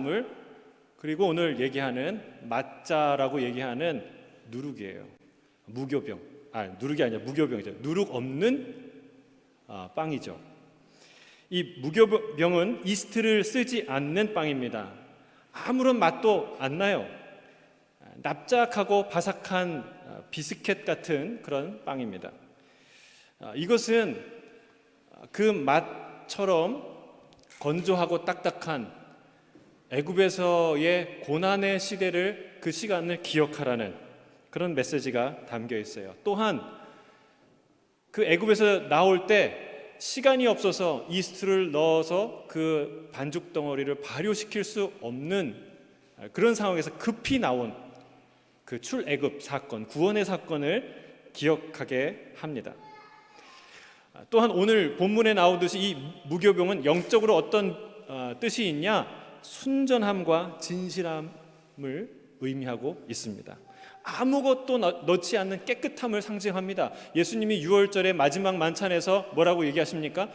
나물, 그리고 오늘 얘기하는 맛자라고 얘기하는 누룩이에요. 무교병, 누룩이 아니라 무교병이죠. 누룩 없는 빵이죠. 이 무교병은 이스트를 쓰지 않는 빵입니다. 아무런 맛도 안 나요. 납작하고 바삭한 비스켓 같은 그런 빵입니다. 이것은 그 맛처럼 건조하고 딱딱한 애굽에서의 고난의 시대를, 그 시간을 기억하라는 그런 메시지가 담겨 있어요. 또한 그 애굽에서 나올 때 시간이 없어서 이스트를 넣어서 그 반죽 덩어리를 발효시킬 수 없는 그런 상황에서 급히 나온 그 출애굽 사건, 구원의 사건을 기억하게 합니다. 또한 오늘 본문에 나오듯이 이 무교병은 영적으로 어떤 뜻이 있냐? 순전함과 진실함을 의미하고 있습니다. 아무것도 넣지 않는 깨끗함을 상징합니다. 예수님이 유월절의 마지막 만찬에서 뭐라고 얘기하십니까?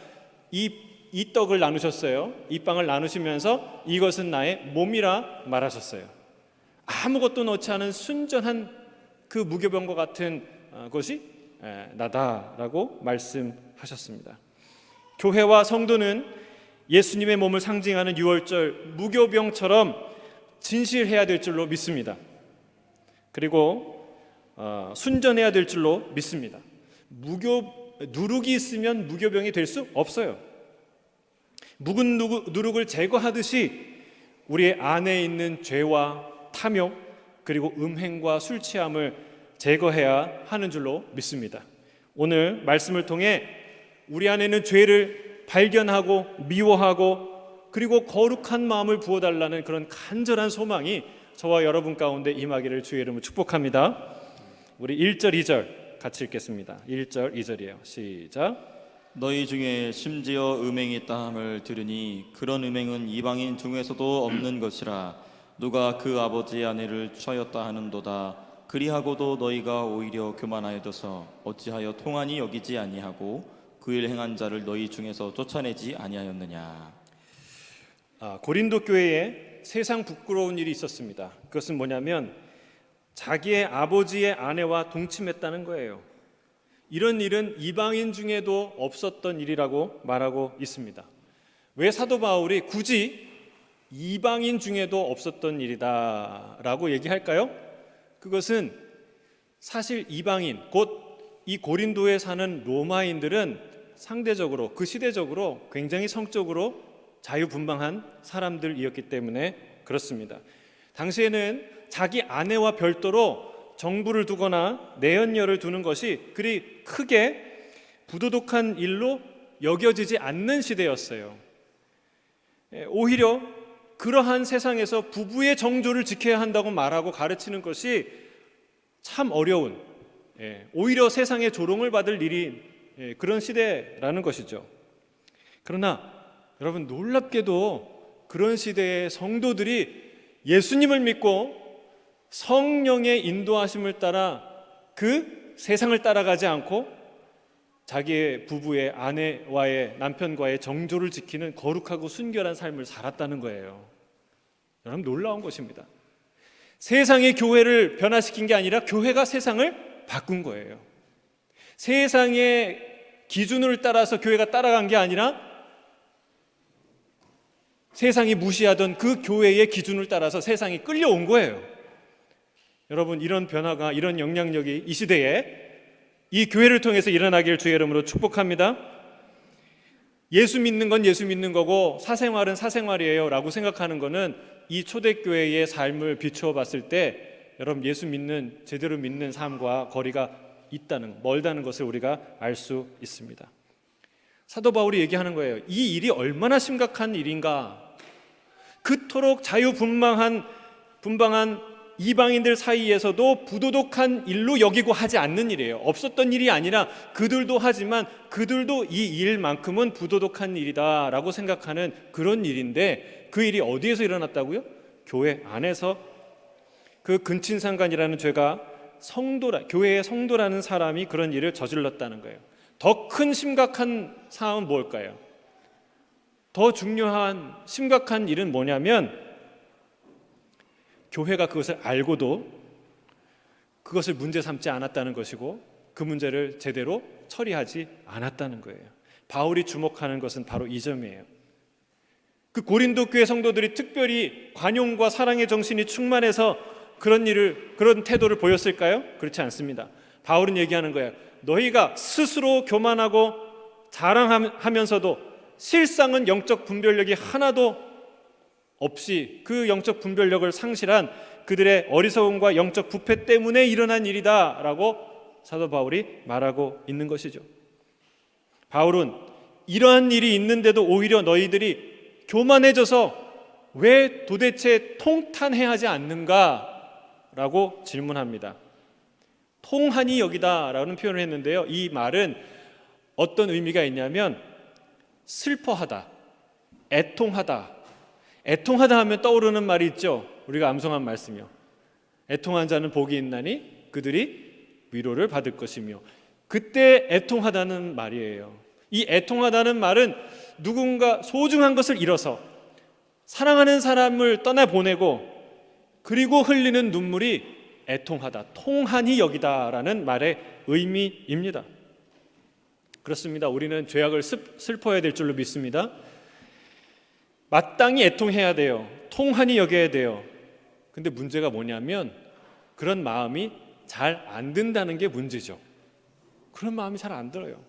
이 떡을 나누셨어요. 이 빵을 나누시면서 이것은 나의 몸이라 말하셨어요. 아무것도 넣지 않은 순전한 그 무교병과 같은 것이 나다라고 말씀하셨습니다. 교회와 성도는 예수님의 몸을 상징하는 유월절 무교병처럼 진실해야 될 줄로 믿습니다. 그리고 순전해야 될 줄로 믿습니다. 누룩이 있으면 무교병이 될 수 없어요. 묵은 누룩을 제거하듯이 우리의 안에 있는 죄와 탐욕, 그리고 음행과 술 취함을 제거해야 하는 줄로 믿습니다. 오늘 말씀을 통해 우리 안에 있는 죄를 발견하고 미워하고 그리고 거룩한 마음을 부어달라는 그런 간절한 소망이 저와 여러분 가운데 임하기를 주의 이름으로 축복합니다. 우리 1절 2절 같이 읽겠습니다. 1절 2절이에요. 시작. 너희 중에 심지어 음행이 있다 함을 들으니 그런 음행은 이방인 중에서도 없는 것이라. 누가 그 아버지의 아내를 취하였다 하는도다. 그리하고도 너희가 오히려 교만하여져서 어찌하여 통한이 여기지 아니하고 그 일 행한 자를 너희 중에서 쫓아내지 아니하였느냐. 고린도 교회에 세상 부끄러운 일이 있었습니다. 그것은 뭐냐면 자기의 아버지의 아내와 동침했다는 거예요. 이런 일은 이방인 중에도 없었던 일이라고 말하고 있습니다. 왜 사도 바울이 굳이 이방인 중에도 없었던 일이다라고 얘기할까요? 그것은 사실 이방인, 곧 이 고린도에 사는 로마인들은 상대적으로, 그 시대적으로 굉장히 성적으로 자유분방한 사람들이었기 때문에 그렇습니다. 당시에는 자기 아내와 별도로 정부를 두거나 내연녀를 두는 것이 그리 크게 부도덕한 일로 여겨지지 않는 시대였어요. 오히려 그러한 세상에서 부부의 정조를 지켜야 한다고 말하고 가르치는 것이 참 어려운, 오히려 세상의 조롱을 받을 일이 그런 시대라는 것이죠. 그러나 여러분, 놀랍게도 그런 시대의 성도들이 예수님을 믿고 성령의 인도하심을 따라 그 세상을 따라가지 않고 자기의 부부의 아내와의, 남편과의 정조를 지키는 거룩하고 순결한 삶을 살았다는 거예요. 여러분, 놀라운 것입니다. 세상의 교회를 변화시킨 게 아니라 교회가 세상을 바꾼 거예요. 세상의 기준을 따라서 교회가 따라간 게 아니라 세상이 무시하던 그 교회의 기준을 따라서 세상이 끌려온 거예요. 여러분, 이런 변화가, 이런 영향력이 이 시대에 이 교회를 통해서 일어나기를 주의 이름으로 축복합니다. 예수 믿는 건 예수 믿는 거고 사생활은 사생활이에요 라고 생각하는 거는 이 초대교회의 삶을 비추어 봤을 때 여러분, 예수 믿는, 제대로 믿는 삶과 거리가 멀다는 것을 우리가 알 수 있습니다. 사도 바울이 얘기하는 거예요. 이 일이 얼마나 심각한 일인가. 그토록 자유분방한 이방인들 사이에서도 부도덕한 일로 여기고 하지 않는 일이에요. 없었던 일이 아니라 그들도 하지만 그들도 이 일만큼은 부도덕한 일이다 라고 생각하는 그런 일인데, 그 일이 어디에서 일어났다고요? 교회 안에서. 그 근친상간이라는 죄가 교회의 성도라는 사람이 그런 일을 저질렀다는 거예요. 더 큰 심각한 사항은 뭘까요? 더 중요한 심각한 일은 뭐냐면 교회가 그것을 알고도 그것을 문제 삼지 않았다는 것이고 그 문제를 제대로 처리하지 않았다는 거예요. 바울이 주목하는 것은 바로 이 점이에요. 그 고린도 교회 성도들이 특별히 관용과 사랑의 정신이 충만해서 그런 태도를 보였을까요? 그렇지 않습니다. 바울은 얘기하는 거예요. 너희가 스스로 교만하고 자랑하면서도 실상은 영적 분별력이 하나도 없이 그 영적 분별력을 상실한 그들의 어리석음과 영적 부패 때문에 일어난 일이다라고 사도 바울이 말하고 있는 것이죠. 바울은 이러한 일이 있는데도 오히려 너희들이 교만해져서 왜 도대체 통탄해야 하지 않는가라고 질문합니다. 통한이 여기다라는 표현을 했는데요. 이 말은 어떤 의미가 있냐면 슬퍼하다, 애통하다. 애통하다 하면 떠오르는 말이 있죠. 우리가 암송한 말씀이요. 애통한 자는 복이 있나니 그들이 위로를 받을 것이며, 그때 애통하다는 말이에요. 이 애통하다는 말은 누군가 소중한 것을 잃어서 사랑하는 사람을 떠나보내고 그리고 흘리는 눈물이 애통하다, 통한이 여기다라는 말의 의미입니다. 그렇습니다. 우리는 죄악을 슬퍼해야 될 줄로 믿습니다. 마땅히 애통해야 돼요. 통한이 여겨야 돼요. 근데 문제가 뭐냐면 그런 마음이 잘 안 든다는 게 문제죠. 그런 마음이 잘 안 들어요.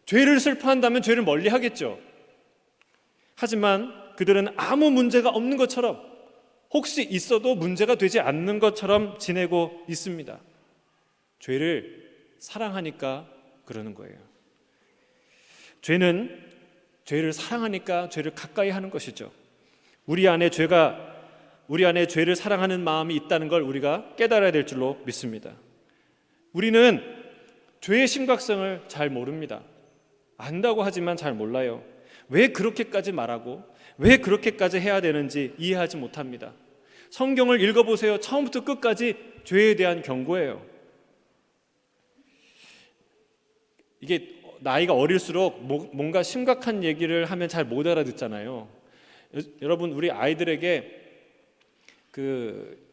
죄를 슬퍼한다면 죄를 멀리 하겠죠. 하지만 그들은 아무 문제가 없는 것처럼, 혹시 있어도 문제가 되지 않는 것처럼 지내고 있습니다. 죄를 사랑하니까 그러는 거예요. 죄는 죄를 사랑하니까 죄를 가까이 하는 것이죠. 우리 안에 죄를 사랑하는 마음이 있다는 걸 우리가 깨달아야 될 줄로 믿습니다. 우리는 죄의 심각성을 잘 모릅니다. 안다고 하지만 잘 몰라요. 왜 그렇게까지 말하고 왜 그렇게까지 해야 되는지 이해하지 못합니다. 성경을 읽어보세요. 처음부터 끝까지 죄에 대한 경고예요. 이게 나이가 어릴수록 뭔가 심각한 얘기를 하면 잘 못 알아듣잖아요. 여러분, 우리 아이들에게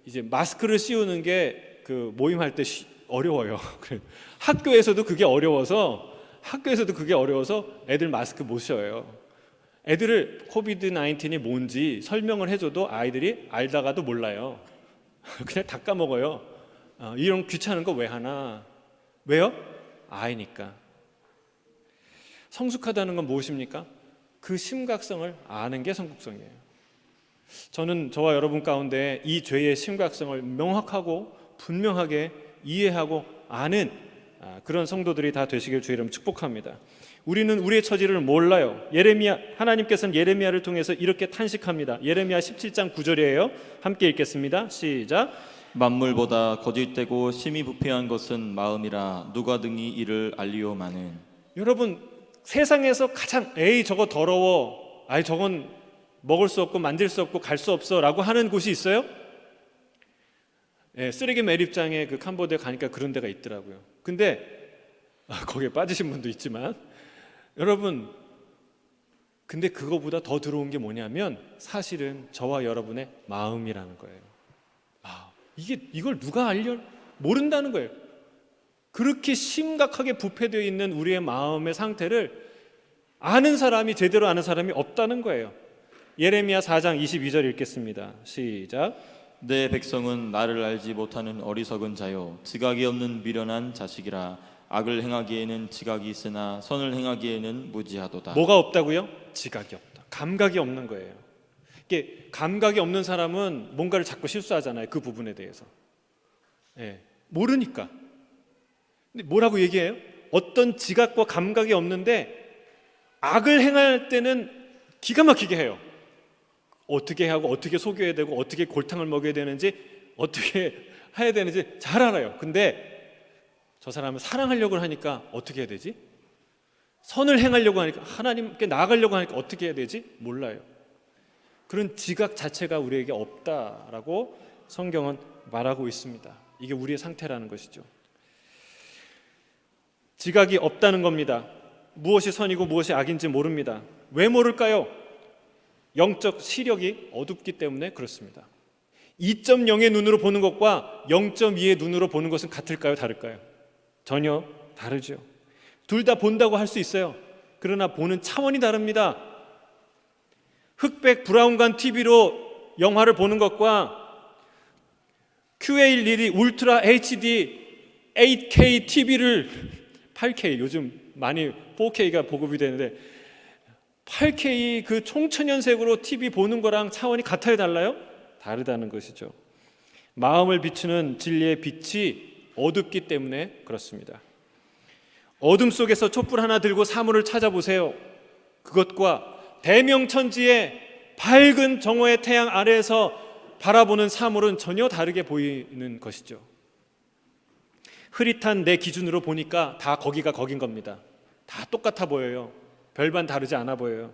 이제 마스크를 씌우는 게 모임할 때 어려워요. 학교에서도 그게 어려워서 애들 마스크 못 씌워요. 애들을 코비드 19이 뭔지 설명을 해줘도 아이들이 알다가도 몰라요. 그냥 다 까먹어요. 이런 귀찮은 거 왜 하나? 왜요? 아이니까. 성숙하다는 건 무엇입니까? 그 심각성을 아는 게 성숙성이에요. 저는 저와 여러분 가운데 이 죄의 심각성을 명확하고 분명하게 이해하고 아는 그런 성도들이 다 되시길 주의 이름 축복합니다. 우리는 우리의 처지를 몰라요. 하나님께서는 예레미야를 통해서 이렇게 탄식합니다. 예레미야 17장 9절이에요. 함께 읽겠습니다. 시작. 만물보다 거짓되고 심히 부패한 것은 마음이라 누가 등이 이를 알리오마는. 여러분, 세상에서 가장 저거 더러워, 저건 먹을 수 없고 만질 수 없고 갈 수 없어 라고 하는 곳이 있어요? 쓰레기 매립장에 캄보디아 가니까 그런 데가 있더라고요. 근데 거기에 빠지신 분도 있지만, 여러분, 근데 그거보다 더 들어온 게 뭐냐면 사실은 저와 여러분의 마음이라는 거예요. 이걸 누가 모른다는 거예요. 그렇게 심각하게 부패되어 있는 우리의 마음의 상태를 제대로 아는 사람이 없다는 거예요. 예레미야 4장 22절 읽겠습니다. 시작. 내 백성은 나를 알지 못하는 어리석은 자요 지각이 없는 미련한 자식이라. 악을 행하기에는 지각이 있으나 선을 행하기에는 무지하도다. 뭐가 없다고요? 지각이 없다. 감각이 없는 거예요. 이게 감각이 없는 사람은 뭔가를 자꾸 실수하잖아요. 그 부분에 대해서. 모르니까. 근데 뭐라고 얘기해요? 어떤 지각과 감각이 없는데 악을 행할 때는 기가 막히게 해요. 어떻게 하고 어떻게 속여야 되고 어떻게 골탕을 먹여야 되는지 어떻게 해야 되는지 잘 알아요. 근데 저 사람을 사랑하려고 하니까 어떻게 해야 되지? 선을 행하려고 하니까, 하나님께 나아가려고 하니까 어떻게 해야 되지? 몰라요. 그런 지각 자체가 우리에게 없다라고 성경은 말하고 있습니다. 이게 우리의 상태라는 것이죠. 지각이 없다는 겁니다. 무엇이 선이고 무엇이 악인지 모릅니다. 왜 모를까요? 영적 시력이 어둡기 때문에 그렇습니다. 2.0의 눈으로 보는 것과 0.2의 눈으로 보는 것은 같을까요? 다를까요? 전혀 다르죠. 둘 다 본다고 할 수 있어요. 그러나 보는 차원이 다릅니다. 흑백 브라운관 TV로 영화를 보는 것과 QLED 울트라 HD 8K TV를 8K 요즘 많이 4K가 보급이 되는데 8K 그 총천연색으로 TV 보는 거랑 차원이 같아요, 달라요? 다르다는 것이죠. 마음을 비추는 진리의 빛이 어둡기 때문에 그렇습니다. 어둠 속에서 촛불 하나 들고 사물을 찾아보세요. 그것과 대명천지의 밝은 정오의 태양 아래에서 바라보는 사물은 전혀 다르게 보이는 것이죠. 흐릿한 내 기준으로 보니까 다 거기가 거긴 겁니다. 다 똑같아 보여요. 별반 다르지 않아 보여요.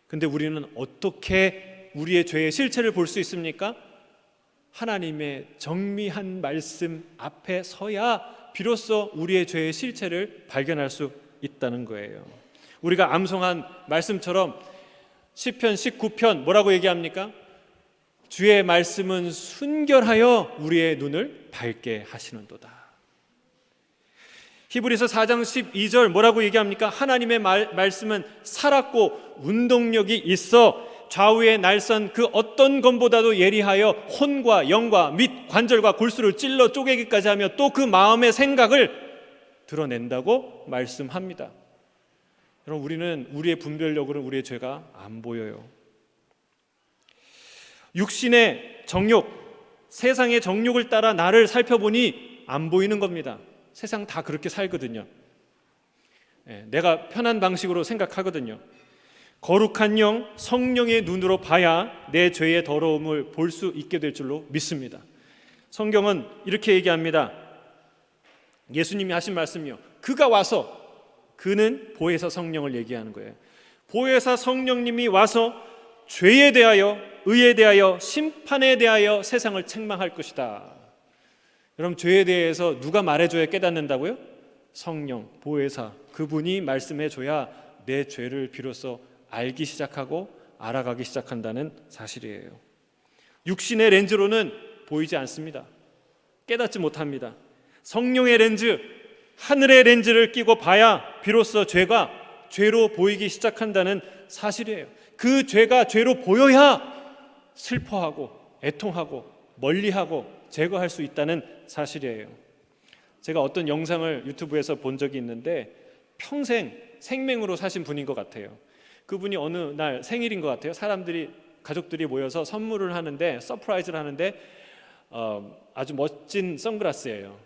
근데 우리는 어떻게 우리의 죄의 실체를 볼 수 있습니까? 하나님의 정미한 말씀 앞에 서야 비로소 우리의 죄의 실체를 발견할 수 있다는 거예요. 우리가 암송한 말씀처럼 시편 19편 뭐라고 얘기합니까? 주의 말씀은 순결하여 우리의 눈을 밝게 하시는도다. 히브리서 4장 12절 뭐라고 얘기합니까? 하나님의 말씀은 살았고 운동력이 있어 좌우의 날선 그 어떤 검보다도 예리하여 혼과 영과 및 관절과 골수를 찔러 쪼개기까지 하며 또 그 마음의 생각을 드러낸다고 말씀합니다. 여러분, 우리는 우리의 분별력으로 우리의 죄가 안 보여요. 육신의 정욕, 세상의 정욕을 따라 나를 살펴보니 안 보이는 겁니다. 세상 다 그렇게 살거든요. 내가 편한 방식으로 생각하거든요. 거룩한 영, 성령의 눈으로 봐야 내 죄의 더러움을 볼 수 있게 될 줄로 믿습니다. 성경은 이렇게 얘기합니다. 예수님이 하신 말씀이요. 그가 와서, 그는 보혜사 성령을 얘기하는 거예요. 보혜사 성령님이 와서 죄에 대하여, 의에 대하여, 심판에 대하여 세상을 책망할 것이다. 여러분, 죄에 대해서 누가 말해줘야 깨닫는다고요? 성령, 보혜사, 그분이 말씀해줘야 내 죄를 비로소 알기 시작하고 알아가기 시작한다는 사실이에요. 육신의 렌즈로는 보이지 않습니다. 깨닫지 못합니다. 성령의 렌즈, 하늘의 렌즈를 끼고 봐야 비로소 죄가 죄로 보이기 시작한다는 사실이에요. 그 죄가 죄로 보여야 슬퍼하고 애통하고 멀리하고 제거할 수 있다는 사실이에요. 제가 어떤 영상을 유튜브에서 본 적이 있는데 평생 생맹으로 사신 분인 것 같아요. 그분이 어느 날 생일인 것 같아요. 사람들이, 가족들이 모여서 선물을 하는데, 서프라이즈를 하는데 아주 멋진 선글라스예요.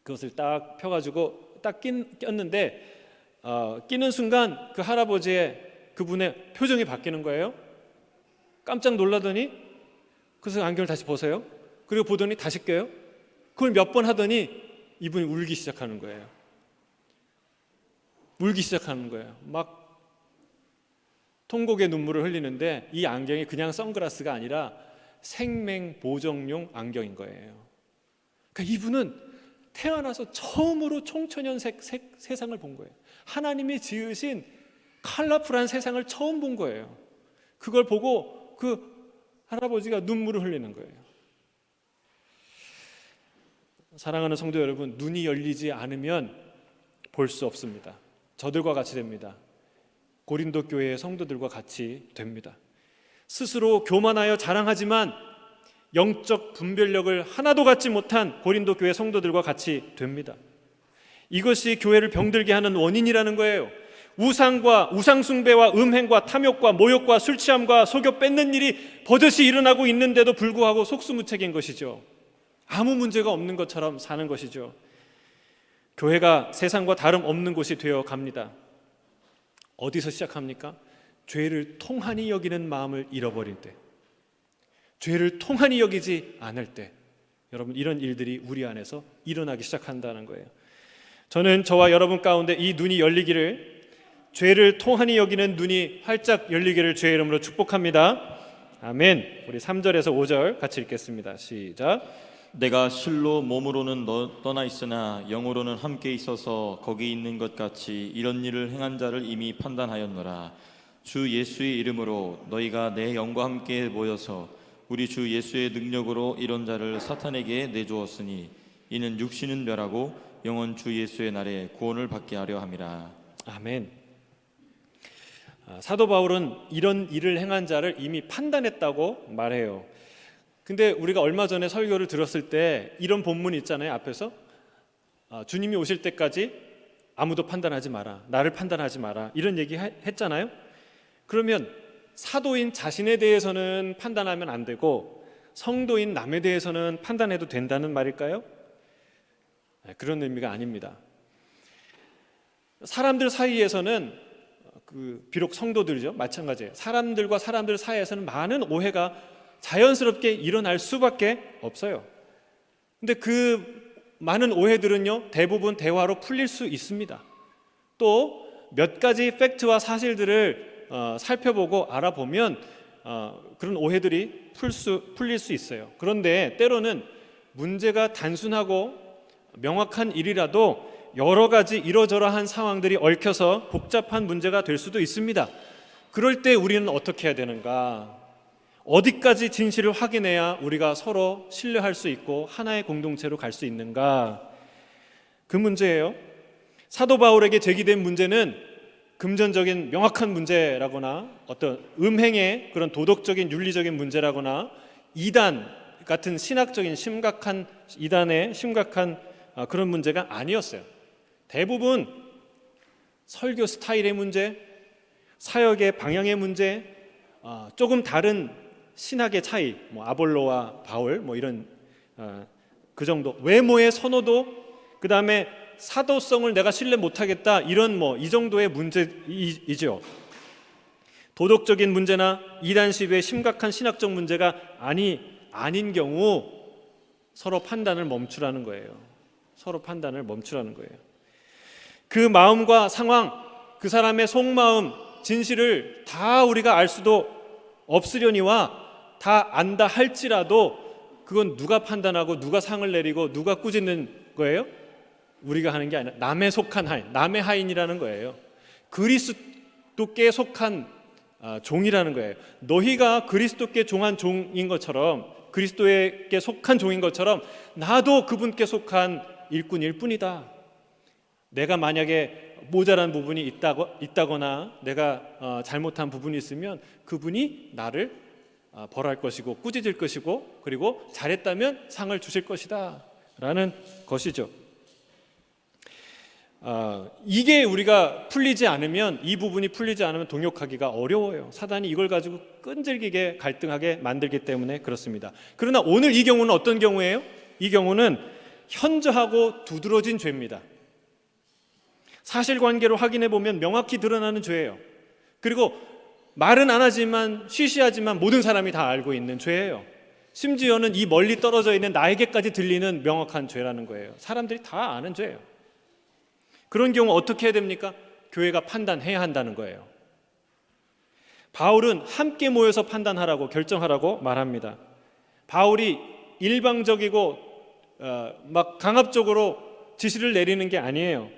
그것을 딱 펴가지고 딱 꼈는데 끼는 순간 그 할아버지의, 그분의 표정이 바뀌는 거예요. 깜짝 놀라더니 그래서 안경을 다시 벗어요. 그리고 보더니 다시 껴요. 그걸 몇 번 하더니 이분이 울기 시작하는 거예요. 울기 시작하는 거예요. 막 통곡의 눈물을 흘리는데 이 안경이 그냥 선글라스가 아니라 생명 보정용 안경인 거예요. 그러니까 이분은 태어나서 처음으로 총천연색 세상을 본 거예요. 하나님이 지으신 컬러풀한 세상을 처음 본 거예요. 그걸 보고 그 할아버지가 눈물을 흘리는 거예요. 사랑하는 성도 여러분, 눈이 열리지 않으면 볼 수 없습니다. 저들과 같이 됩니다. 고린도 교회의 성도들과 같이 됩니다. 스스로 교만하여 자랑하지만 영적 분별력을 하나도 갖지 못한 고린도 교회 성도들과 같이 됩니다. 이것이 교회를 병들게 하는 원인이라는 거예요. 우상과 우상숭배와 음행과 탐욕과 모욕과 술취함과 속여 뺏는 일이 버젓이 일어나고 있는데도 불구하고 속수무책인 것이죠. 아무 문제가 없는 것처럼 사는 것이죠. 교회가 세상과 다름없는 곳이 되어 갑니다. 어디서 시작합니까? 죄를 통한히 여기는 마음을 잃어버릴 때, 죄를 통한히 여기지 않을 때, 여러분, 이런 일들이 우리 안에서 일어나기 시작한다는 거예요. 저는 저와 여러분 가운데 이 눈이 열리기를, 죄를 통한히 여기는 눈이 활짝 열리기를 주의 이름으로 축복합니다. 아멘. 우리 3절에서 5절 같이 읽겠습니다. 시작. 내가 실로 몸으로는 떠나 있으나 영으로는 함께 있어서 거기 있는 것 같이 이런 일을 행한 자를 이미 판단하였노라. 주 예수의 이름으로 너희가 내 영과 함께 모여서 우리 주 예수의 능력으로 이런 자를 사탄에게 내주었으니 이는 육신은 멸하고 영은 주 예수의 날에 구원을 받게 하려 함이라. 아멘. 사도 바울은 이런 일을 행한 자를 이미 판단했다고 말해요. 근데 우리가 얼마 전에 설교를 들었을 때 이런 본문이 있잖아요. 앞에서 주님이 오실 때까지 아무도 판단하지 마라, 나를 판단하지 마라, 이런 얘기 했잖아요. 그러면 사도인 자신에 대해서는 판단하면 안 되고 성도인 남에 대해서는 판단해도 된다는 말일까요? 그런 의미가 아닙니다. 사람들 사이에서는 비록 성도들이죠, 마찬가지예요. 사람들과 사람들 사이에서는 많은 오해가 자연스럽게 일어날 수밖에 없어요. 근데 그 많은 오해들은요, 대부분 대화로 풀릴 수 있습니다. 또 몇 가지 팩트와 사실들을 살펴보고 알아보면 그런 오해들이 풀릴 수 있어요. 그런데 때로는 문제가 단순하고 명확한 일이라도 여러 가지 이러저러한 상황들이 얽혀서 복잡한 문제가 될 수도 있습니다. 그럴 때 우리는 어떻게 해야 되는가? 어디까지 진실을 확인해야 우리가 서로 신뢰할 수 있고 하나의 공동체로 갈 수 있는가? 그 문제예요. 사도 바울에게 제기된 문제는 금전적인 명확한 문제라거나 어떤 음행의 그런 도덕적인 윤리적인 문제라거나 이단 같은 신학적인 이단의 심각한 그런 문제가 아니었어요. 대부분 설교 스타일의 문제, 사역의 방향의 문제, 조금 다른 신학의 차이, 아볼로와 바울 이런 그 정도, 외모의 선호도, 그 다음에 사도성을 내가 신뢰 못하겠다, 이런 이 정도의 문제이죠. 도덕적인 문제나 이단식의 심각한 신학적 문제가 아닌 경우 서로 판단을 멈추라는 거예요. 서로 판단을 멈추라는 거예요. 그 마음과 상황, 그 사람의 속마음, 진실을 다 우리가 알 수도 없으려니와 다 안다 할지라도 그건 누가 판단하고 누가 상을 내리고 누가 꾸짖는 거예요? 우리가 하는 게 아니라 남의 속한 하인, 남의 하인이라는 거예요. 그리스도께 속한 종이라는 거예요. 너희가 그리스도께 종한 종인 것처럼, 그리스도에게 속한 종인 것처럼 나도 그분께 속한 일꾼일 뿐이다. 내가 만약에 모자란 부분이 있다거나 내가 잘못한 부분이 있으면 그분이 나를 벌할 것이고 꾸짖을 것이고 그리고 잘했다면 상을 주실 것이다 라는 것이죠. 이게 우리가 풀리지 않으면, 이 부분이 풀리지 않으면 동역하기가 어려워요. 사단이 이걸 가지고 끈질기게 갈등하게 만들기 때문에 그렇습니다. 그러나 오늘 이 경우는 어떤 경우예요? 이 경우는 현저하고 두드러진 죄입니다. 사실관계로 확인해 보면 명확히 드러나는 죄예요. 그리고 말은 안 하지만, 쉬쉬하지만 모든 사람이 다 알고 있는 죄예요. 심지어는 이 멀리 떨어져 있는 나에게까지 들리는 명확한 죄라는 거예요. 사람들이 다 아는 죄예요. 그런 경우 어떻게 해야 됩니까? 교회가 판단해야 한다는 거예요. 바울은 함께 모여서 판단하라고, 결정하라고 말합니다. 바울이 일방적이고 막 강압적으로 지시를 내리는 게 아니에요.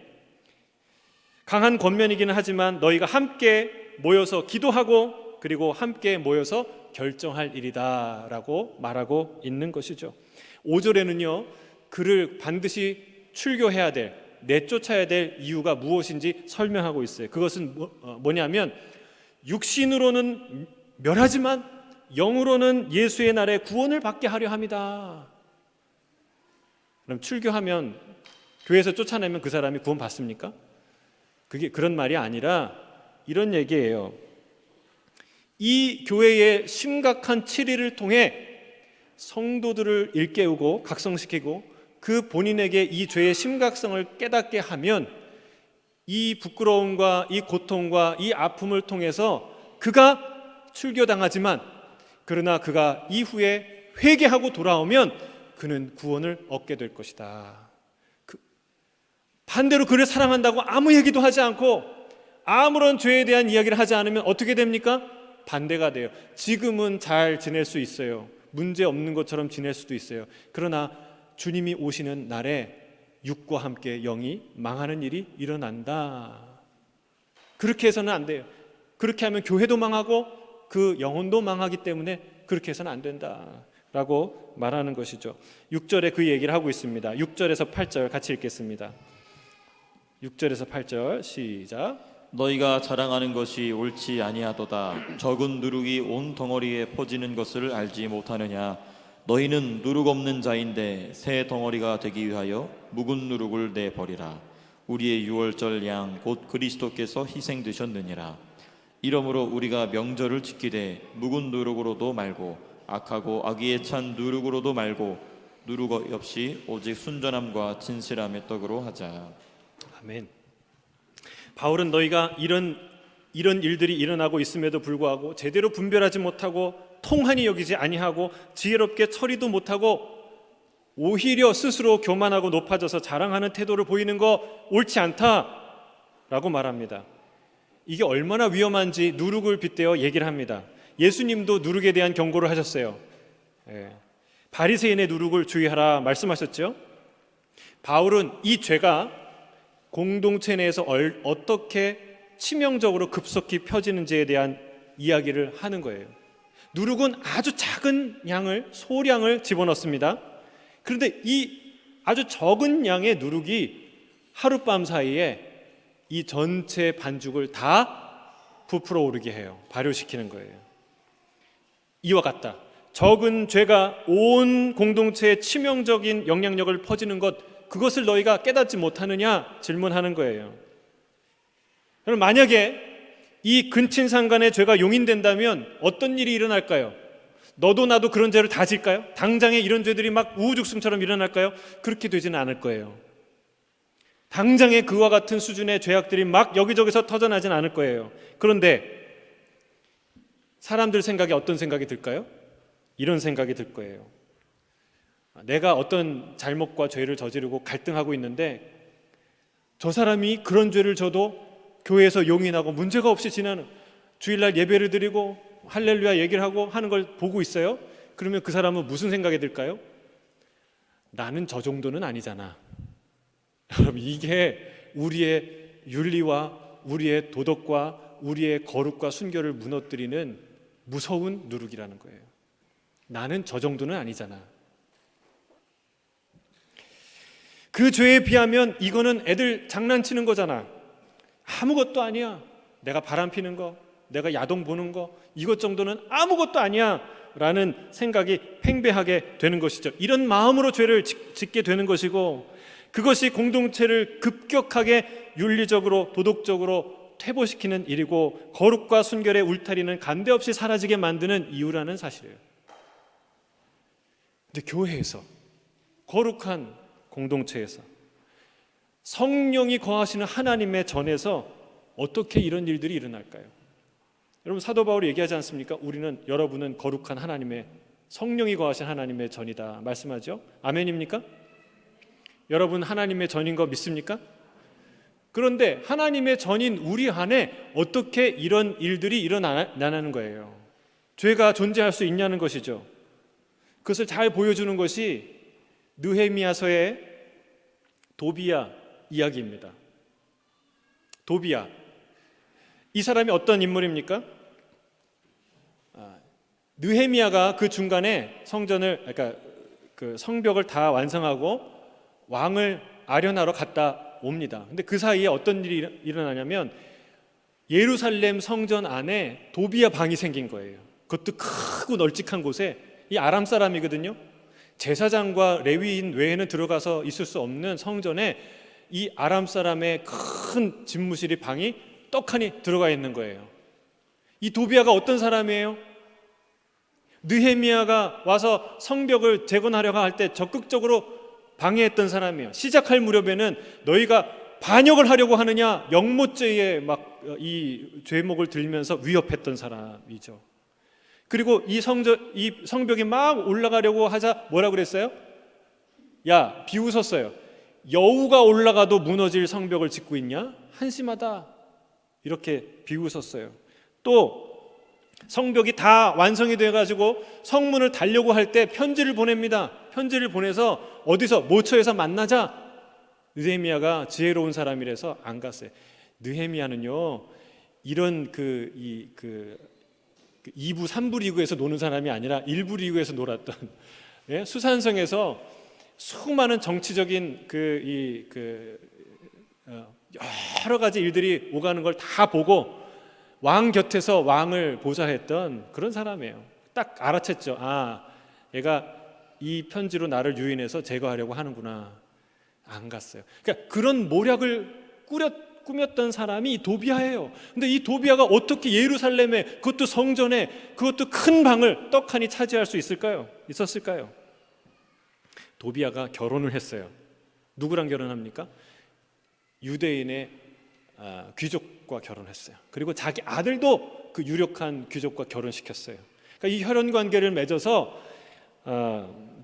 강한 권면이기는 하지만 너희가 함께 모여서 기도하고 그리고 함께 모여서 결정할 일이다 라고 말하고 있는 것이죠. 5절에는요, 그를 반드시 출교해야 될, 내쫓아야 될 이유가 무엇인지 설명하고 있어요. 그것은 뭐냐면 육신으로는 멸하지만 영으로는 예수의 날에 구원을 받게 하려 함이다. 그럼 출교하면, 교회에서 쫓아내면 그 사람이 구원 받습니까? 그게 그런 말이 아니라 이런 얘기예요. 이 교회의 심각한 치리를 통해 성도들을 일깨우고 각성시키고 그 본인에게 이 죄의 심각성을 깨닫게 하면 이 부끄러움과 이 고통과 이 아픔을 통해서 그가 출교당하지만, 그러나 그가 이후에 회개하고 돌아오면 그는 구원을 얻게 될 것이다. 반대로 그를 사랑한다고 아무 얘기도 하지 않고 아무런 죄에 대한 이야기를 하지 않으면 어떻게 됩니까? 반대가 돼요. 지금은 잘 지낼 수 있어요. 문제 없는 것처럼 지낼 수도 있어요. 그러나 주님이 오시는 날에 육과 함께 영이 망하는 일이 일어난다. 그렇게 해서는 안 돼요. 그렇게 하면 교회도 망하고 그 영혼도 망하기 때문에 그렇게 해서는 안 된다라고 말하는 것이죠. 6절에 그 얘기를 하고 있습니다. 6절에서 8절 같이 읽겠습니다. 6절에서 8절 시작. 너희가 자랑하는 것이 옳지 아니하도다. 적은 누룩이 온 덩어리에 퍼지는 것을 알지 못하느냐. 너희는 누룩 없는 자인데 새 덩어리가 되기 위하여 묵은 누룩을 내버리라. 우리의 유월절 양 곧 그리스도께서 희생되셨느니라. 이러므로 우리가 명절을 지키되 묵은 누룩으로도 말고 악하고 악의에 찬 누룩으로도 말고 누룩 없이 오직 순전함과 진실함의 떡으로 하자. 아멘. 바울은 너희가 이런 일들이 일어나고 있음에도 불구하고 제대로 분별하지 못하고 통한히 여기지 아니하고 지혜롭게 처리도 못하고 오히려 스스로 교만하고 높아져서 자랑하는 태도를 보이는 거 옳지 않다라고 말합니다. 이게 얼마나 위험한지 누룩을 빗대어 얘기를 합니다. 예수님도 누룩에 대한 경고를 하셨어요. 바리새인의 누룩을 주의하라 말씀하셨죠. 바울은 이 죄가 공동체 내에서 어떻게 치명적으로 급속히 펴지는지에 대한 이야기를 하는 거예요. 누룩은 아주 작은 양을, 소량을 집어넣습니다. 그런데 이 아주 적은 양의 누룩이 하룻밤 사이에 이 전체 반죽을 다 부풀어 오르게 해요. 발효시키는 거예요. 이와 같다. 적은 죄가 온 공동체에 치명적인 영향력을 퍼지는 것, 그것을 너희가 깨닫지 못하느냐 질문하는 거예요. 그럼 만약에 이 근친상간의 죄가 용인된다면 어떤 일이 일어날까요? 너도 나도 그런 죄를 다 질까요? 당장에 이런 죄들이 막 우후죽순처럼 일어날까요? 그렇게 되지는 않을 거예요. 당장에 그와 같은 수준의 죄악들이 막 여기저기서 터져나진 않을 거예요. 그런데 사람들 생각에 어떤 생각이 들까요? 이런 생각이 들 거예요. 내가 어떤 잘못과 죄를 저지르고 갈등하고 있는데 저 사람이 그런 죄를 져도 교회에서 용인하고 문제가 없이 지나는, 주일날 예배를 드리고 할렐루야 얘기를 하고 하는 걸 보고 있어요. 그러면 그 사람은 무슨 생각이 들까요? 나는 저 정도는 아니잖아. 여러분, 이게 우리의 윤리와 우리의 도덕과 우리의 거룩과 순결을 무너뜨리는 무서운 누룩이라는 거예요. 나는 저 정도는 아니잖아. 그 죄에 비하면 이거는 애들 장난치는 거잖아. 아무것도 아니야. 내가 바람 피는 거, 내가 야동 보는 거, 이것 정도는 아무것도 아니야 라는 생각이 팽배하게 되는 것이죠. 이런 마음으로 죄를 짓게 되는 것이고, 그것이 공동체를 급격하게 윤리적으로 도덕적으로 퇴보시키는 일이고 거룩과 순결의 울타리는 간데없이 사라지게 만드는 이유라는 사실이에요. 근데 교회에서, 거룩한 공동체에서, 성령이 거하시는 하나님의 전에서 어떻게 이런 일들이 일어날까요? 여러분, 사도 바울이 얘기하지 않습니까? 여러분은 거룩한 하나님의, 성령이 거하신 하나님의 전이다 말씀하죠. 아멘입니까? 여러분 하나님의 전인 거 믿습니까? 그런데 하나님의 전인 우리 안에 어떻게 이런 일들이 일어나는 거예요? 죄가 존재할 수 있냐는 것이죠. 그것을 잘 보여주는 것이 느헤미야서의 도비야 이야기입니다. 도비야, 이 사람이 어떤 인물입니까? 느헤미야가 그 중간에 그러니까 그 성벽을 다 완성하고 왕을 아련하러 갔다 옵니다. 근데 그 사이에 어떤 일이 일어나냐면 예루살렘 성전 안에 도비야 방이 생긴 거예요. 그것도 크고 널찍한 곳에, 이 아람 사람이거든요. 제사장과 레위인 외에는 들어가서 있을 수 없는 성전에 이 아람 사람의 큰 집무실이 방이 떡하니 들어가 있는 거예요. 이 도비야가 어떤 사람이에요? 느헤미야가 와서 성벽을 재건하려고 할 때 적극적으로 방해했던 사람이에요. 시작할 무렵에는 너희가 반역을 하려고 하느냐, 영모죄에 막 이 죄목을 들면서 위협했던 사람이죠. 그리고 이 성벽이 막 올라가려고 하자 뭐라 그랬어요? 야, 비웃었어요. 여우가 올라가도 무너질 성벽을 짓고 있냐? 한심하다. 이렇게 비웃었어요. 또 성벽이 다 완성이 돼가지고 성문을 달려고 할 때 편지를 보냅니다. 편지를 보내서 어디서 모처에서 만나자. 느헤미야가 지혜로운 사람이라서 안 갔어요. 느헤미야는요, 이런 그 2부, 3부 리그에서 노는 사람이 아니라 1부 리그에서 놀았던 예? 수산성에서 수많은 정치적인 여러 가지 일들이 오가는 걸 다 보고 왕 곁에서 왕을 보좌했던 그런 사람이에요. 딱 알아챘죠. 아, 얘가 이 편지로 나를 유인해서 제거하려고 하는구나. 안 갔어요. 그러니까 그런 모략을 꾸몄던 사람이 이 도비아예요. 근데 이 도비아가 어떻게 예루살렘에, 그것도 성전에, 그것도 큰 방을 떡하니 차지할 수 있었을까요? 도비아가 결혼을 했어요. 누구랑 결혼합니까? 유대인의 귀족과 결혼했어요. 그리고 자기 아들도 그 유력한 귀족과 결혼시켰어요. 그러니까 이 혈연 관계를 맺어서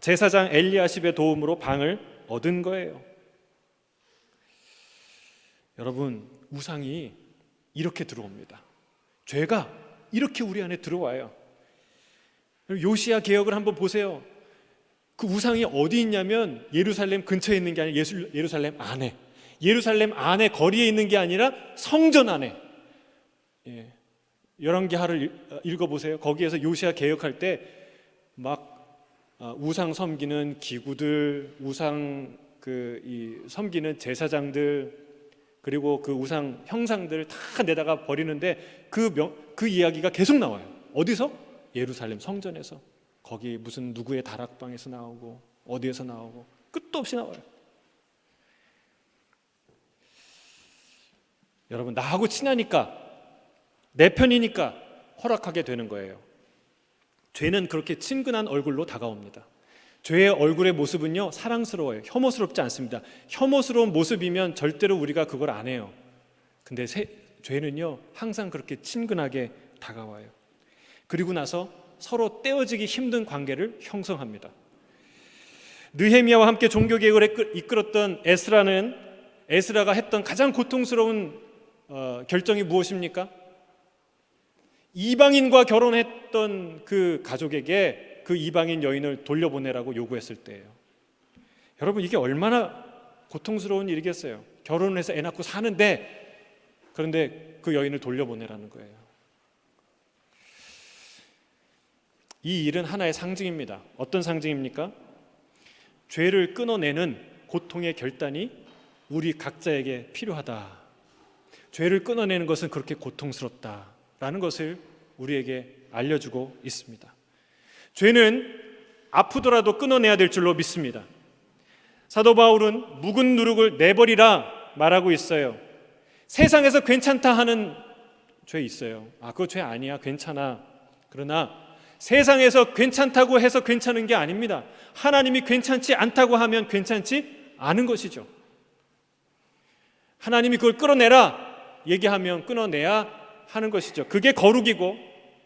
제사장 엘리야십의 도움으로 방을 얻은 거예요. 여러분, 우상이 이렇게 들어옵니다. 죄가 이렇게 우리 안에 들어와요. 요시야 개혁을 한번 보세요. 그 우상이 어디 있냐면 예루살렘 근처에 있는 게 아니라 예루살렘 안에, 예루살렘 안에 거리에 있는 게 아니라 성전 안에. 열왕기하를 읽어보세요. 거기에서 요시야 개혁할 때 막 우상 섬기는 기구들, 우상 섬기는 제사장들, 그리고 그 우상 형상들 다 내다가 버리는데 그 이야기가 계속 나와요. 어디서? 예루살렘 성전에서. 거기 무슨 누구의 다락방에서 나오고 어디에서 나오고 끝도 없이 나와요. 여러분, 나하고 친하니까, 내 편이니까 허락하게 되는 거예요. 죄는 그렇게 친근한 얼굴로 다가옵니다. 죄의 얼굴의 모습은요, 사랑스러워요. 혐오스럽지 않습니다. 혐오스러운 모습이면 절대로 우리가 그걸 안 해요. 근데 죄는요, 항상 그렇게 친근하게 다가와요. 그리고 나서 서로 떼어지기 힘든 관계를 형성합니다. 느헤미야와 함께 종교개혁을 이끌었던 에스라가 했던 가장 고통스러운 결정이 무엇입니까? 이방인과 결혼했던 그 가족에게 그 이방인 여인을 돌려보내라고 요구했을 때예요. 여러분, 이게 얼마나 고통스러운 일이겠어요. 결혼을 해서 애 낳고 사는데, 그런데 그 여인을 돌려보내라는 거예요. 이 일은 하나의 상징입니다. 어떤 상징입니까? 죄를 끊어내는 고통의 결단이 우리 각자에게 필요하다. 죄를 끊어내는 것은 그렇게 고통스럽다라는 것을 우리에게 알려주고 있습니다. 죄는 아프더라도 끊어내야 될 줄로 믿습니다. 사도 바울은 묵은 누룩을 내버리라 말하고 있어요. 세상에서 괜찮다 하는 죄 있어요. 그거 죄 아니야, 괜찮아. 그러나 세상에서 괜찮다고 해서 괜찮은 게 아닙니다. 하나님이 괜찮지 않다고 하면 괜찮지 않은 것이죠. 하나님이 그걸 끌어내라 얘기하면 끊어내야 하는 것이죠. 그게 거룩이고,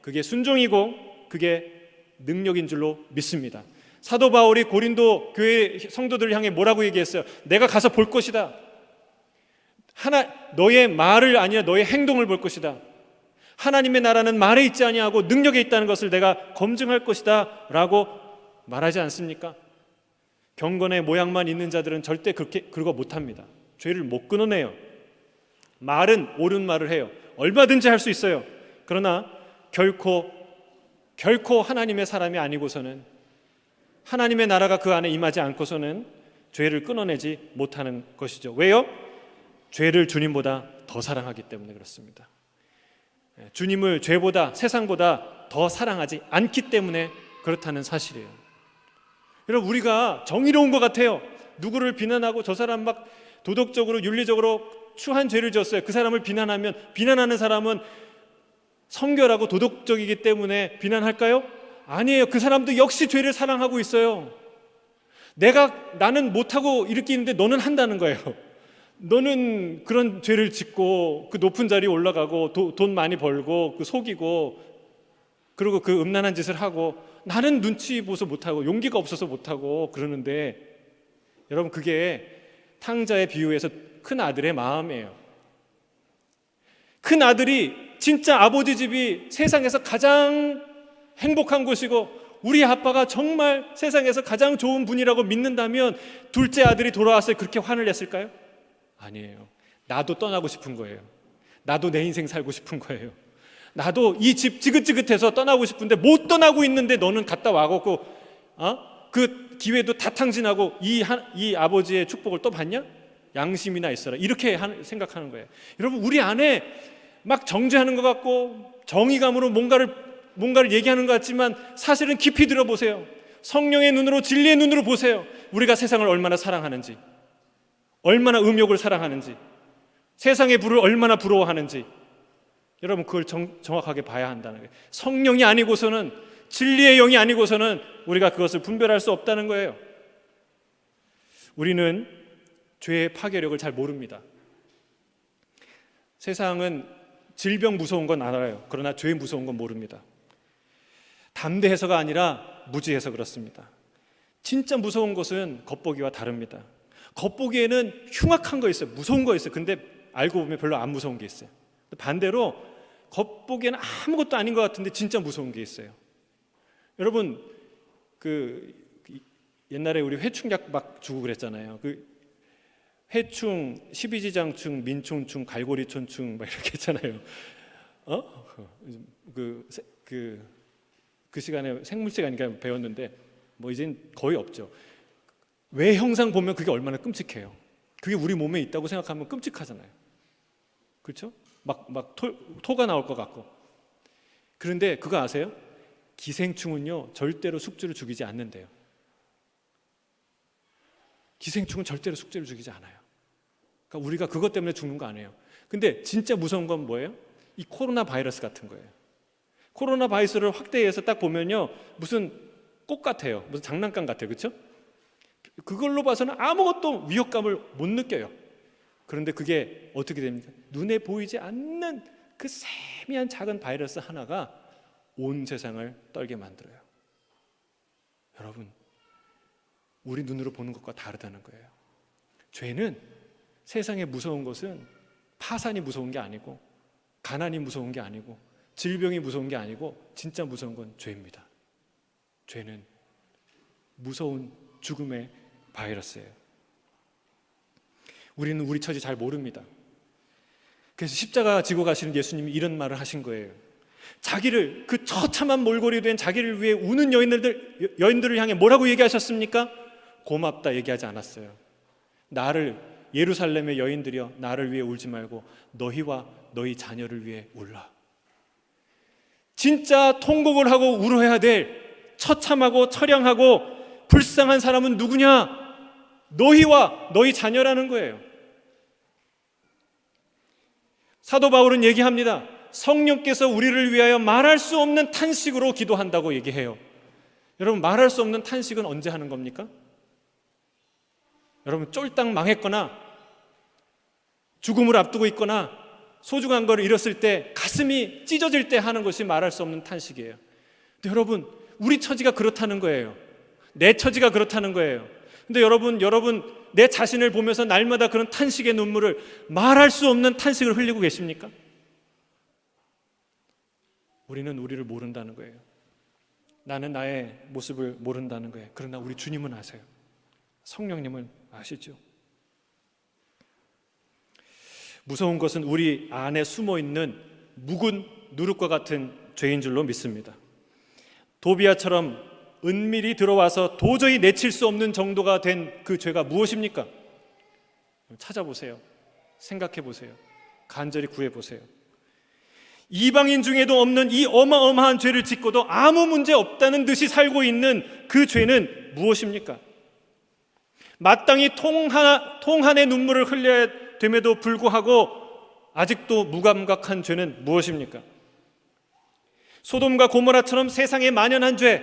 그게 순종이고, 그게 능력인 줄로 믿습니다. 사도 바울이 고린도 교회 성도들을 향해 뭐라고 얘기했어요? 내가 가서 볼 것이다. 너의 말을 아니라 너의 행동을 볼 것이다. 하나님의 나라는 말에 있지 아니하고 능력에 있다는 것을 내가 검증할 것이다 라고 말하지 않습니까? 경건의 모양만 있는 자들은 절대 그거 못합니다. 죄를 못 끊어내요. 말은 옳은 말을 해요. 얼마든지 할 수 있어요. 그러나 결코 하나님의 사람이 아니고서는, 하나님의 나라가 그 안에 임하지 않고서는 죄를 끊어내지 못하는 것이죠. 왜요? 죄를 주님보다 더 사랑하기 때문에 그렇습니다. 주님을 죄보다, 세상보다 더 사랑하지 않기 때문에 그렇다는 사실이에요. 여러분, 우리가 정의로운 것 같아요. 누구를 비난하고 저 사람 막 도덕적으로 윤리적으로 추한 죄를 지었어요. 그 사람을 비난하면, 비난하는 사람은 성결하고 도덕적이기 때문에 비난할까요? 아니에요. 그 사람도 역시 죄를 사랑하고 있어요. 나는 못하고 이렇게 있는데 너는 한다는 거예요. 너는 그런 죄를 짓고 그 높은 자리에 올라가고 돈 많이 벌고 그 속이고 그리고 그 음란한 짓을 하고, 나는 눈치 보서 못하고 용기가 없어서 못하고 그러는데, 여러분, 그게 탕자의 비유에서 큰 아들의 마음이에요. 큰 아들이 진짜 아버지 집이 세상에서 가장 행복한 곳이고 우리 아빠가 정말 세상에서 가장 좋은 분이라고 믿는다면 둘째 아들이 돌아와서 그렇게 화를 냈을까요? 아니에요. 나도 떠나고 싶은 거예요. 나도 내 인생 살고 싶은 거예요. 나도 이 집 지긋지긋해서 떠나고 싶은데 못 떠나고 있는데 너는 갔다 와갖고 그 기회도 다 탕진하고 이 아버지의 축복을 또 받냐? 양심이나 있어라. 이렇게 생각하는 거예요. 여러분, 우리 안에 막 정죄하는 것 같고 정의감으로 뭔가를 얘기하는 것 같지만 사실은 깊이 들어보세요. 성령의 눈으로, 진리의 눈으로 보세요. 우리가 세상을 얼마나 사랑하는지, 얼마나 음욕을 사랑하는지, 세상의 부를 얼마나 부러워하는지, 여러분 그걸 정확하게 봐야 한다는 거예요. 성령이 아니고서는, 진리의 영이 아니고서는 우리가 그것을 분별할 수 없다는 거예요. 우리는 죄의 파괴력을 잘 모릅니다. 세상은 질병 무서운 건 알아요. 그러나 죄 무서운 건 모릅니다. 담대해서가 아니라 무지해서 그렇습니다. 진짜 무서운 것은 겉보기와 다릅니다. 겉보기에는 흉악한 거 있어요. 무서운 거 있어요. 근데 알고 보면 별로 안 무서운 게 있어요. 반대로 겉보기에는 아무것도 아닌 것 같은데 진짜 무서운 게 있어요. 여러분, 옛날에 우리 회충약 막 주고 그랬잖아요. 회충, 십이지장충, 민총충, 갈고리촌충 막 이렇게 했잖아요. 그 시간에 생물 시간이니까 배웠는데 뭐 이젠 거의 없죠. 외형상 보면 그게 얼마나 끔찍해요. 그게 우리 몸에 있다고 생각하면 끔찍하잖아요. 그렇죠? 막 토가 나올 것 같고. 그런데 그거 아세요? 기생충은요 절대로 숙주를 죽이지 않는데요. 기생충은 절대로 숙주를 죽이지 않아요. 그러니까 우리가 그것 때문에 죽는 거 아니에요. 근데 진짜 무서운 건 뭐예요? 이 코로나 바이러스 같은 거예요. 코로나 바이러스를 확대해서 딱 보면요 무슨 꽃 같아요. 무슨 장난감 같아요. 그렇죠? 그걸로 봐서는 아무것도 위협감을 못 느껴요. 그런데 그게 어떻게 됩니까? 눈에 보이지 않는 그 세미한 작은 바이러스 하나가 온 세상을 떨게 만들어요. 여러분, 우리 눈으로 보는 것과 다르다는 거예요. 죄는, 세상에 무서운 것은 파산이 무서운 게 아니고, 가난이 무서운 게 아니고, 질병이 무서운 게 아니고, 진짜 무서운 건 죄입니다. 죄는 무서운 죽음의 바이러스예요. 우리는 우리 처지 잘 모릅니다. 그래서 십자가 지고 가시는 예수님이 이런 말을 하신 거예요. 자기를, 그 처참한 몰골이 된 자기를 위해 우는 여인들을 향해 뭐라고 얘기하셨습니까? 고맙다 얘기하지 않았어요. 나를, 예루살렘의 여인들이여, 나를 위해 울지 말고 너희와 너희 자녀를 위해 울라. 진짜 통곡을 하고 울어야 될 처참하고 처량하고 불쌍한 사람은 누구냐? 너희와 너희 자녀라는 거예요. 사도 바울은 얘기합니다. 성령께서 우리를 위하여 말할 수 없는 탄식으로 기도한다고 얘기해요. 여러분, 말할 수 없는 탄식은 언제 하는 겁니까? 여러분, 쫄딱 망했거나 죽음을 앞두고 있거나 소중한 걸 잃었을 때, 가슴이 찢어질 때 하는 것이 말할 수 없는 탄식이에요. 근데 여러분, 우리 처지가 그렇다는 거예요. 내 처지가 그렇다는 거예요. 근데 여러분 내 자신을 보면서 날마다 그런 탄식의 눈물을, 말할 수 없는 탄식을 흘리고 계십니까? 우리는 우리를 모른다는 거예요. 나는 나의 모습을 모른다는 거예요. 그러나 우리 주님은 아세요. 성령님은 아시죠. 무서운 것은 우리 안에 숨어있는 묵은 누룩과 같은 죄인 줄로 믿습니다. 도비아처럼 은밀히 들어와서 도저히 내칠 수 없는 정도가 된 그 죄가 무엇입니까? 찾아보세요. 생각해 보세요. 간절히 구해 보세요. 이방인 중에도 없는 이 어마어마한 죄를 짓고도 아무 문제 없다는 듯이 살고 있는 그 죄는 무엇입니까? 마땅히 통 한의 눈물을 흘려야 됨에도 불구하고 아직도 무감각한 죄는 무엇입니까? 소돔과 고모라처럼 세상에 만연한 죄,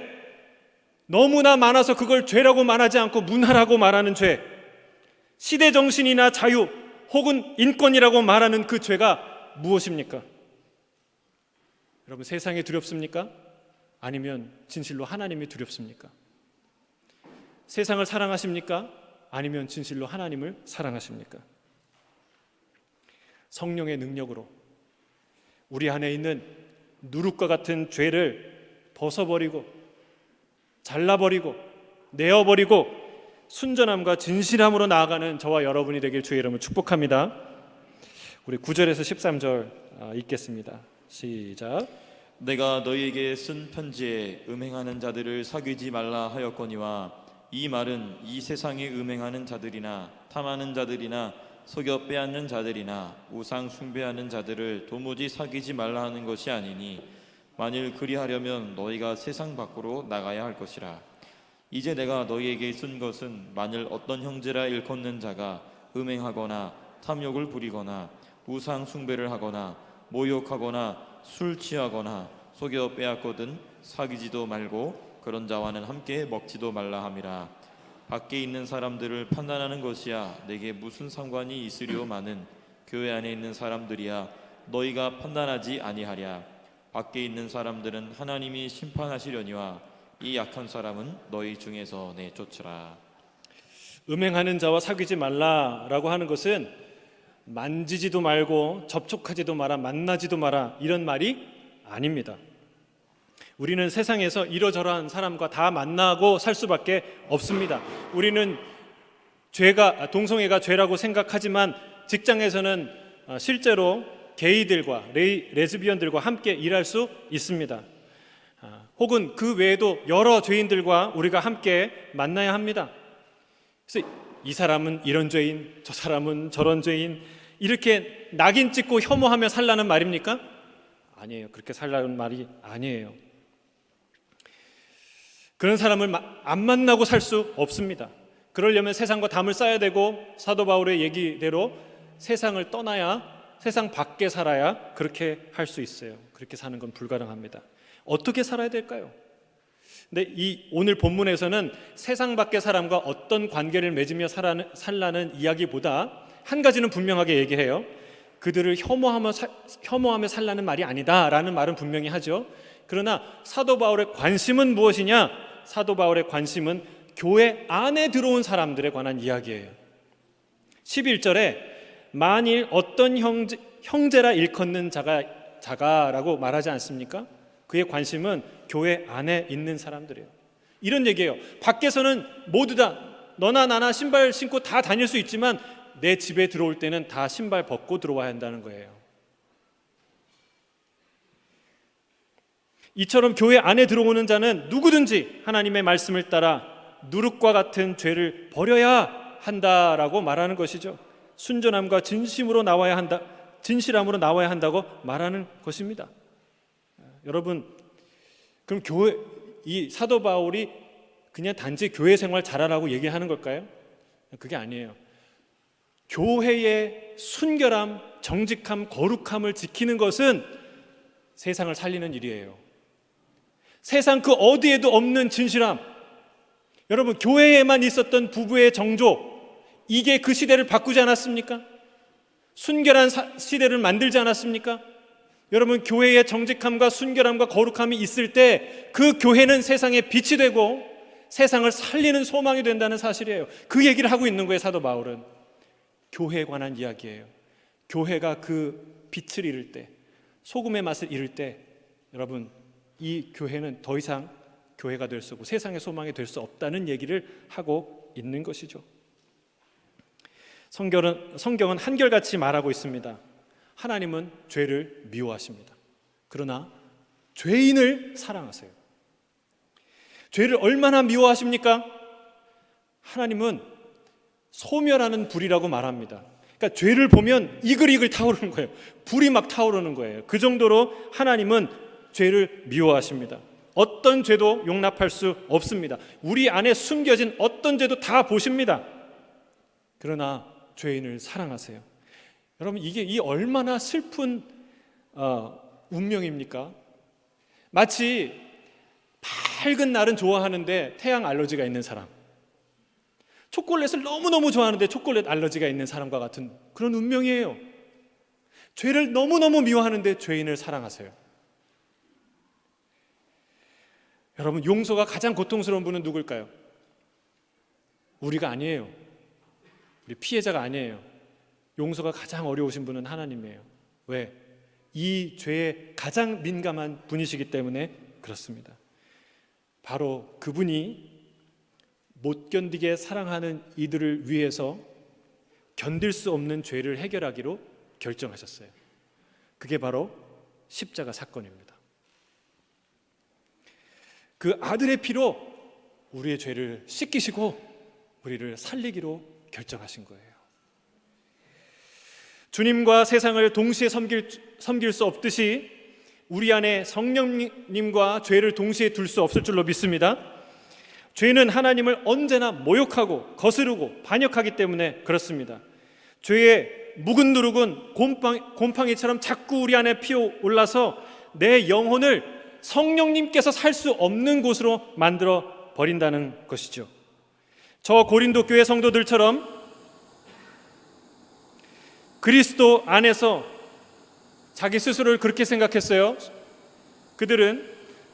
너무나 많아서 그걸 죄라고 말하지 않고 문화라고 말하는 죄, 시대정신이나 자유 혹은 인권이라고 말하는 그 죄가 무엇입니까? 여러분, 세상이 두렵습니까? 아니면 진실로 하나님이 두렵습니까? 세상을 사랑하십니까? 아니면 진실로 하나님을 사랑하십니까? 성령의 능력으로 우리 안에 있는 누룩과 같은 죄를 벗어버리고 잘라버리고 내어버리고 순전함과 진실함으로 나아가는 저와 여러분이 되길 주의 이름으로 축복합니다. 우리 9절에서 13절 읽겠습니다. 시작. 내가 너희에게 쓴 편지에 음행하는 자들을 사귀지 말라 하였거니와 이 말은 이 세상에 음행하는 자들이나 탐하는 자들이나 속여 빼앗는 자들이나 우상 숭배하는 자들을 도무지 사귀지 말라 하는 것이 아니니 만일 그리하려면 너희가 세상 밖으로 나가야 할 것이라. 이제 내가 너희에게 쓴 것은 만일 어떤 형제라 일컫는 자가 음행하거나 탐욕을 부리거나 우상 숭배를 하거나 모욕하거나 술 취하거나 속여 빼앗거든 사귀지도 말고 그런 자와는 함께 먹지도 말라 함이라. 밖에 있는 사람들을 판단하는 것이야 내게 무슨 상관이 있으리오마는 교회 안에 있는 사람들이야 너희가 판단하지 아니하랴. 밖에 있는 사람들은 하나님이 심판하시려니와 이 약한 사람은 너희 중에서 내쫓으라. 음행하는 자와 사귀지 말라라고 하는 것은 만지지도 말고 접촉하지도 마라, 만나지도 마라, 이런 말이 아닙니다. 우리는 세상에서 이러저러한 사람과 다 만나고 살 수밖에 없습니다. 우리는 동성애가 죄라고 생각하지만 직장에서는 실제로 게이들과 레즈비언들과 함께 일할 수 있습니다. 혹은 그 외에도 여러 죄인들과 우리가 함께 만나야 합니다. 그래서 이 사람은 이런 죄인, 저 사람은 저런 죄인, 이렇게 낙인 찍고 혐오하며 살라는 말입니까? 아니에요. 그렇게 살라는 말이 아니에요. 그런 사람을 안 만나고 살 수 없습니다. 그러려면 세상과 담을 쌓아야 되고, 사도 바울의 얘기대로 세상을 떠나야, 세상 밖에 살아야 그렇게 할 수 있어요. 그렇게 사는 건 불가능합니다. 어떻게 살아야 될까요? 근데 이 오늘 본문에서는 세상 밖의 사람과 어떤 관계를 맺으며 살라는 이야기보다 한 가지는 분명하게 얘기해요. 그들을 혐오하며 살라는 말이 아니다라는 말은 분명히 하죠. 그러나 사도 바울의 관심은 무엇이냐? 사도 바울의 관심은 교회 안에 들어온 사람들에 관한 이야기예요. 11절에 만일 어떤 형제라 일컫는 자가라고 말하지 않습니까? 그의 관심은 교회 안에 있는 사람들이에요. 이런 얘기예요. 밖에서는 모두 다 너나 나나 신발 신고 다 다닐 수 있지만 내 집에 들어올 때는 다 신발 벗고 들어와야 한다는 거예요. 이처럼 교회 안에 들어오는 자는 누구든지 하나님의 말씀을 따라 누룩과 같은 죄를 버려야 한다라고 말하는 것이죠. 순전함과 진실함으로 나와야 한다고 말하는 것입니다. 여러분, 그럼 이 사도 바울이 그냥 단지 교회 생활 잘하라고 얘기하는 걸까요? 그게 아니에요. 교회의 순결함, 정직함, 거룩함을 지키는 것은 세상을 살리는 일이에요. 세상 그 어디에도 없는 진실함. 여러분, 교회에만 있었던 부부의 정조, 이게 그 시대를 바꾸지 않았습니까? 순결한 시대를 만들지 않았습니까? 여러분, 교회의 정직함과 순결함과 거룩함이 있을 때 그 교회는 세상의 빛이 되고 세상을 살리는 소망이 된다는 사실이에요. 그 얘기를 하고 있는 거예요, 사도 바울은. 교회에 관한 이야기예요. 교회가 그 빛을 잃을 때, 소금의 맛을 잃을 때, 여러분, 이 교회는 더 이상 교회가 될 수 없고 세상의 소망이 될 수 없다는 얘기를 하고 있는 것이죠. 성경은 한결같이 말하고 있습니다. 하나님은 죄를 미워하십니다. 그러나 죄인을 사랑하세요. 죄를 얼마나 미워하십니까? 하나님은 소멸하는 불이라고 말합니다. 그러니까 죄를 보면 이글이글 타오르는 거예요. 불이 막 타오르는 거예요. 그 정도로 하나님은 죄를 미워하십니다. 어떤 죄도 용납할 수 없습니다. 우리 안에 숨겨진 어떤 죄도 다 보십니다. 그러나 죄인을 사랑하세요. 여러분, 이 얼마나 슬픈 운명입니까? 마치 밝은 날은 좋아하는데 태양 알러지가 있는 사람, 초콜릿을 너무너무 좋아하는데 초콜릿 알러지가 있는 사람과 같은 그런 운명이에요. 죄를 너무너무 미워하는데 죄인을 사랑하세요. 여러분, 용서가 가장 고통스러운 분은 누굴까요? 우리가 아니에요. 우리 피해자가 아니에요. 용서가 가장 어려우신 분은 하나님이에요. 왜? 이 죄에 가장 민감한 분이시기 때문에 그렇습니다. 바로 그분이 못 견디게 사랑하는 이들을 위해서 견딜 수 없는 죄를 해결하기로 결정하셨어요. 그게 바로 십자가 사건입니다. 그 아들의 피로 우리의 죄를 씻기시고 우리를 살리기로 결정하신 거예요. 주님과 세상을 동시에 섬길 수 없듯이 우리 안에 성령님과 죄를 동시에 둘 수 없을 줄로 믿습니다. 죄는 하나님을 언제나 모욕하고 거스르고 반역하기 때문에 그렇습니다. 죄의 묵은 누룩은 곰팡이처럼 자꾸 우리 안에 피어올라서 내 영혼을 성령님께서 살 수 없는 곳으로 만들어 버린다는 것이죠. 저 고린도 교회 성도들처럼 그리스도 안에서 자기 스스로를 그렇게 생각했어요. 그들은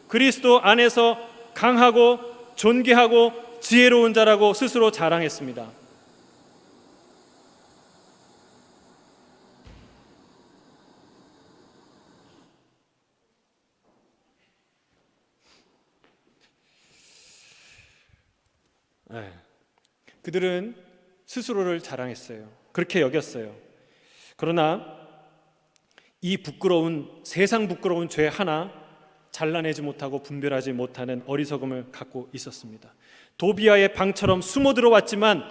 그리스도 안에서 강하고 존귀하고 지혜로운 자라고 스스로 자랑했습니다. 그들은 스스로를 자랑했어요. 그렇게 여겼어요. 그러나 이 세상 부끄러운 죄 하나 잘라내지 못하고 분별하지 못하는 어리석음을 갖고 있었습니다. 도비아의 방처럼 숨어 들어왔지만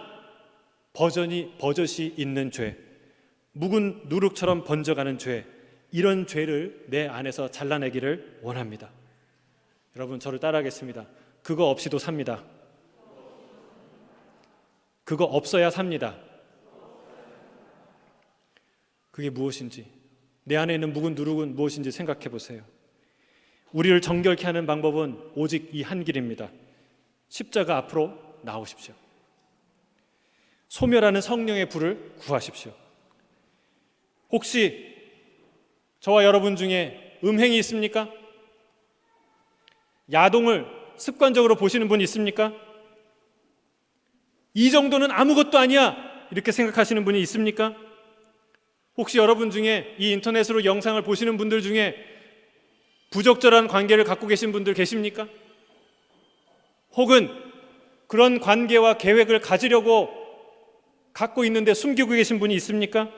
버젓이 있는 죄, 묵은 누룩처럼 번져가는 죄, 이런 죄를 내 안에서 잘라내기를 원합니다. 여러분, 저를 따라하겠습니다. 그거 없이도 삽니다. 그거 없어야 삽니다. 그게 무엇인지, 내 안에 있는 묵은 누룩은 무엇인지 생각해 보세요. 우리를 정결케 하는 방법은 오직 이 한 길입니다. 십자가 앞으로 나오십시오. 소멸하는 성령의 불을 구하십시오. 혹시 저와 여러분 중에 음행이 있습니까? 야동을 습관적으로 보시는 분 있습니까? 이 정도는 아무것도 아니야 이렇게 생각하시는 분이 있습니까? 혹시 여러분 중에 이 인터넷으로 영상을 보시는 분들 중에 부적절한 관계를 갖고 계신 분들 계십니까? 혹은 그런 관계와 계획을 가지려고 갖고 있는데 숨기고 계신 분이 있습니까?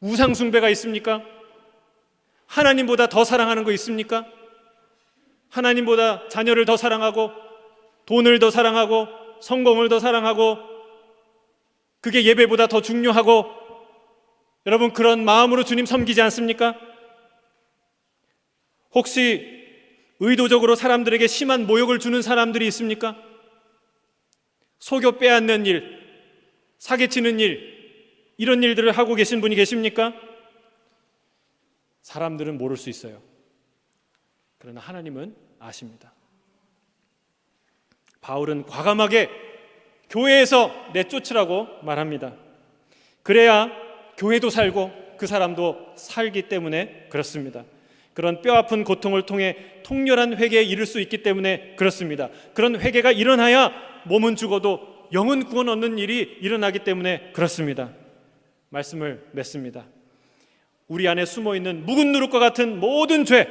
우상 숭배가 있습니까? 하나님보다 더 사랑하는 거 있습니까? 하나님보다 자녀를 더 사랑하고 돈을 더 사랑하고 성공을 더 사랑하고 그게 예배보다 더 중요하고, 여러분 그런 마음으로 주님 섬기지 않습니까? 혹시 의도적으로 사람들에게 심한 모욕을 주는 사람들이 있습니까? 속여 빼앗는 일, 사기치는 일, 이런 일들을 하고 계신 분이 계십니까? 사람들은 모를 수 있어요. 그러나 하나님은 아십니다. 바울은 과감하게 교회에서 내쫓으라고 말합니다. 그래야 교회도 살고 그 사람도 살기 때문에 그렇습니다. 그런 뼈아픈 고통을 통해 통렬한 회개에 이를 수 있기 때문에 그렇습니다. 그런 회개가 일어나야 몸은 죽어도 영은 구원 얻는 일이 일어나기 때문에 그렇습니다. 말씀을 맺습니다. 우리 안에 숨어있는 묵은 누룩과 같은 모든 죄,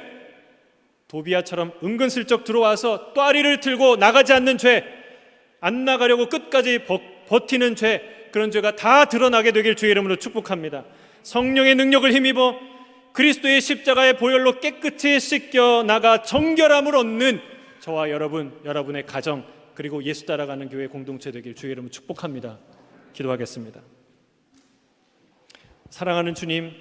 도비아처럼 은근슬쩍 들어와서 또아리를 틀고 나가지 않는 죄, 안 나가려고 끝까지 버티는 죄, 그런 죄가 다 드러나게 되길 주의 이름으로 축복합니다. 성령의 능력을 힘입어 그리스도의 십자가의 보혈로 깨끗이 씻겨 나가 정결함을 얻는 저와 여러분의 가정, 그리고 예수 따라가는 교회 공동체 되길 주의 이름으로 축복합니다. 기도하겠습니다. 사랑하는 주님,